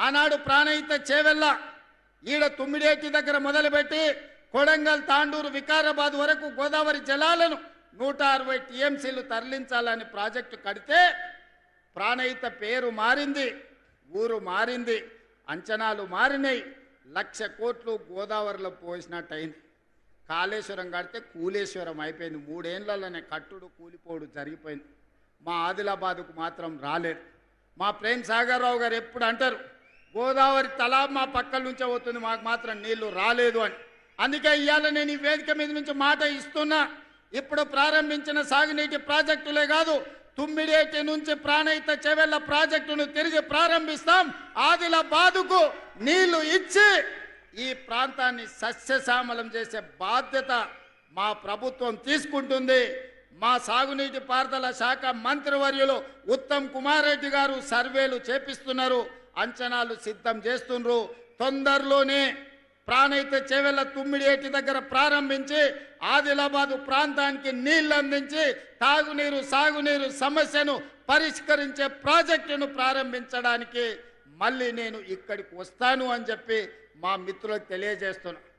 ఆనాడు ప్రాణహిత చేవెళ్ళ ఈడ తుమ్మిడేటి దగ్గర మొదలుపెట్టి కొడంగల్ తాండూరు వికారాబాద్ వరకు గోదావరి జలాలను 160 టీఎంసీలు తరలించాలని ప్రాజెక్టు కడితే ప్రాణహిత పేరు మారింది, ఊరు మారింది, అంచనాలు మారినాయి. 1,00,000 కోట్లు గోదావరిలో పోసినట్టయింది. కాళేశ్వరం కడితే కూలేశ్వరం అయిపోయింది. 3 ఏళ్లలోనే కట్టుడు కూలిపోడు జరిగిపోయింది. మా ఆదిలాబాద్కు మాత్రం రాలేదు. మా ప్రేమ్ సాగర్ రావు గారు ఎప్పుడు అంటారు, గోదావరి తలా మా పక్కల నుంచే పోతుంది, మాకు మాత్రం నీళ్లు రాలేదు అని. అందుకే ఇవాళ నేను ఈ వేదిక మీద నుంచి మాట ఇస్తున్నా. ఇప్పుడు ప్రారంభించిన సాగునీటి ప్రాజెక్టులే కాదు, తుమ్మిడేటి నుంచి ప్రాణహిత చేవెళ్ళ ప్రాజెక్టును తిరిగి ప్రారంభిస్తాం. ఆదిలాబాదుకు నీళ్లు ఇచ్చి ఈ ప్రాంతాన్ని సస్యశ్యామలం చేసే బాధ్యత మా ప్రభుత్వం తీసుకుంటుంది. మా సాగునీటి పారుదల శాఖ మంత్రివర్యులు ఉత్తమ్ కుమార్ రెడ్డి గారు సర్వేలు చేపిస్తున్నారు, అంచనాలు సిద్ధం చేస్తున్నారు. తొందరలోనే ప్రాణహిత చేవెళ్ళ తుమ్మిడేటి దగ్గర ప్రారంభించి ఆదిలాబాదు ప్రాంతానికి నీళ్లు అందించి తాగునీరు సాగునీరు సమస్యను పరిష్కరించే ప్రాజెక్టును ప్రారంభించడానికి మళ్ళీ నేను ఇక్కడికి వస్తాను అని చెప్పి మా మిత్రులకు తెలియజేస్తున్నా.